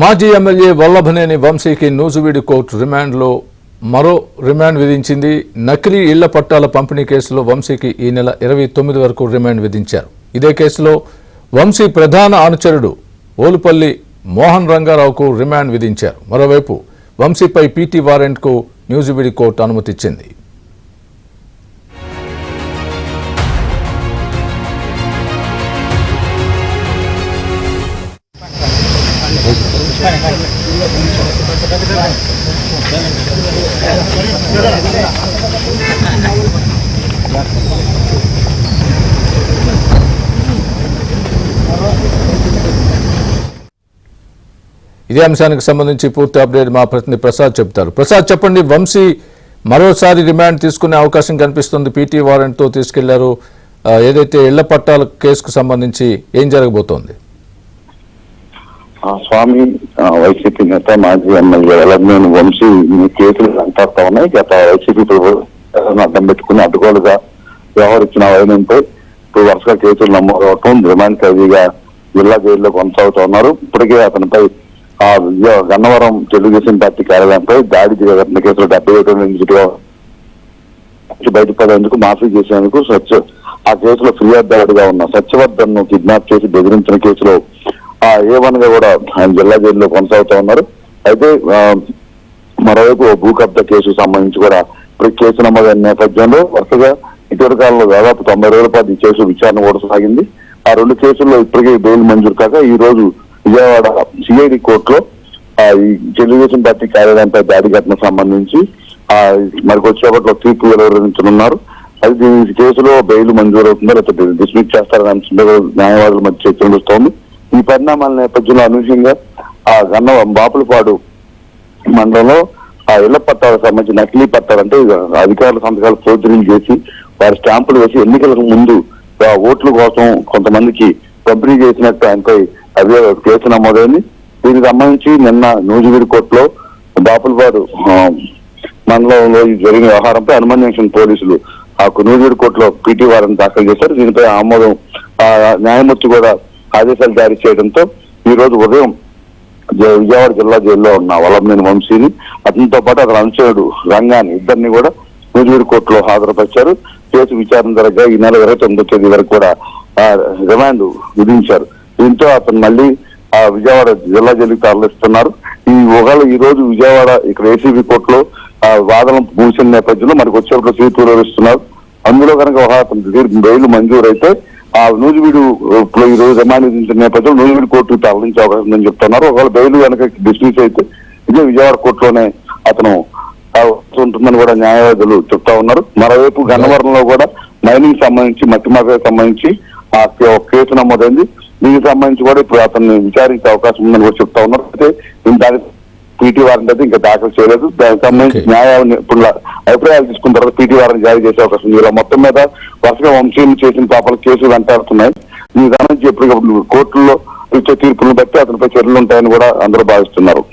మాజీ ఎమ్మెల్యే వల్లభనేని వంశీకి నూజివీడు కోర్టు రిమాండ్లో మరో రిమాండ్ విధించింది. నకిలీ ఇళ్ల పట్టాల పంపిణీ కేసులో వంశీకి ఈ నెల 29 వరకు రిమాండ్ విధించారు. ఇదే కేసులో వంశీ ప్రధాన అనుచరుడు ఓలుపల్లి మోహన్ రంగారావుకు రిమాండ్ విధించారు. మరోవైపు వంశీపై పీటీ వారెంట్కు నూజివీడు కోర్టు అనుమతిచ్చింది. ఇదే అంశానికి సంబంధించి పూర్తి అప్డేట్ మా ప్రతినిధి ప్రసాద్ చెప్తారు. ప్రసాద్, చెప్పండి, వంశీ మరోసారి రిమాండ్ తీసుకునే అవకాశం కనిపిస్తుంది. పీటీ వారెంట్తో తీసుకెళ్లారు. ఏదైతే ఇళ్ల పట్టాల కేసుకు సంబంధించి ఏం జరగబోతోంది? స్వామి వైసీపీ నేత మాజీ ఎమ్మెల్యే వల్లభనేని వంశీ కేసులు అంటాడుతా ఉన్నాయి. గత వైసీపీ అడ్డం పెట్టుకుని అడ్డుగోలుగా వ్యవహరించిన వైనంపై ఇప్పుడు వరుసగా కేసులు నమోదవటం, రిమాండ్ ఖైదీగా జిల్లా జైల్లో కొనసాగుతూ ఉన్నారు. ఇప్పటికే అతనిపై గన్నవరం తెలుగుదేశం పార్టీ కార్యాలయంపై దాడి ఘటన కేసులో 77 బయటపడేందుకు మాఫీ చేసేందుకు ఆ కేసులో ఫిర్యాదుదారుడిగా ఉన్న సత్యవర్ధన్ ను కిడ్నాప్ చేసి బెదిరించిన కేసులో A1 గా కూడా ఆయన జిల్లా జైల్లో కొనసాగుతూ ఉన్నారు. అయితే మరోవైపు భూ కబ్జా కేసుకు సంబంధించి కూడా ఇప్పుడు కేసు నమోదైన నేపథ్యంలో వరుసగా ఇటీవల కాలంలో దాదాపు 90 రోజుల పాటు ఈ కేసు విచారణ కూడా సాగింది. ఆ రెండు కేసుల్లో ఇప్పటికే బెయిల్ మంజూరు కాక ఈ రోజు విజయవాడ సిఐడి కోర్టులో ఈ తెలుగుదేశం పార్టీ కార్యాలయంపై దాడి ఘటనకు సంబంధించి మరికొచ్చేపట్లో తీర్పు వెలువరించనున్నారు. అయితే ఈ కేసులో బెయిల్ మంజూరు అవుతుందో లేకపోతే డిస్మిస్ చేస్తారనే అంశంలో న్యాయవాదుల మధ్య చర్చ నడుస్తోంది. ఈ పరిణామాల నేపథ్యంలో అనూహ్యంగా బాపులపాడు మండలంలో ఆ ఇళ్ల పట్టాలకు సంబంధించి నకిలీ పట్టాలు అంటే అధికారుల సంతకాలు ఫోర్జరీలు చేసి వారి స్టాంపులు వేసి ఎన్నికలకు ముందు ఓట్ల కోసం కొంతమందికి పంపిణీ చేసినట్టు ఆయనపై అదే కేసు నమోదైంది. దీనికి సంబంధించి నిన్న నూజివీడు కోర్టులో బాపులపాడు మండలంలో జరిగిన వ్యవహారంపై అనుమతి పోలీసులు నూజివీడు కోర్టులో పీటీ వారెంట్ దాఖలు చేశారు. దీనిపై ఆమోదం న్యాయమూర్తి కూడా ఆదేశాలు జారీ చేయడంతో ఈ రోజు ఉదయం విజయవాడ జిల్లా జైల్లో ఉన్న వల్లభనేని వంశీని అతనితో పాటు అతని అనుచరుడు రంగాన్ని ఇద్దరిని కూడా నూజివీడు కోర్టులో హాజరుపరిచారు. కేసు విచారణ జరగగా ఈ నెల 29వ తేదీ వరకు కూడా రిమాండ్ విధించారు. దీంతో అతను మళ్ళీ విజయవాడ జిల్లా జైలుకి తరలిస్తున్నారు. ఈ రోజు విజయవాడ ఇక్కడ ఏసీబీ కోర్టులో వాదనలు ముగిసిన నేపథ్యంలో మనకు వచ్చేప్పుడు తీర్పు వెలువరిస్తున్నారు. అందులో కనుక అతని బెయిల్ మంజూరు అయితే నూజివీడు ఈ రోజు రిమాండ్ విధించిన నేపథ్యంలో నూజివీడు కోర్టుకు తరలించే అవకాశం ఉందని చెప్తున్నారు. ఒకవేళ బెయిల్ కనుక డిస్మిస్ అయితే ఇదే విజయవాడ కోర్టులోనే అతను ఉంటుందని కూడా న్యాయవాదులు చెప్తా ఉన్నారు. మరోవైపు గన్నవరంలో కూడా మైనింగ్ సంబంధించి మట్టి మాఫియాకు సంబంధించి కేసు నమోదైంది. దీనికి సంబంధించి కూడా ఇప్పుడు అతన్ని విచారించే అవకాశం ఉందని కూడా చెప్తా ఉన్నారు. అయితే దానికి పీటీ వారెంట్ అయితే ఇంకా దాఖలు చేయలేదు. దానికి సంబంధించి ఇప్పుడు అభిప్రాయాలు తీసుకున్న తర్వాత పీటీ వారెంట్ జారీ చేసే అవకాశం ఉంది. ఇలా మొత్తం మీద వరుసగా వంశీలు చేసిన పాపల కేసులు వెంటాడుతున్నాయి. ఈ దాని నుంచి ఎప్పటికప్పుడు కోర్టుల్లో ఇచ్చే తీర్పులను బట్టి అతనిపై చర్యలు ఉంటాయని కూడా అందరూ భావిస్తున్నారు.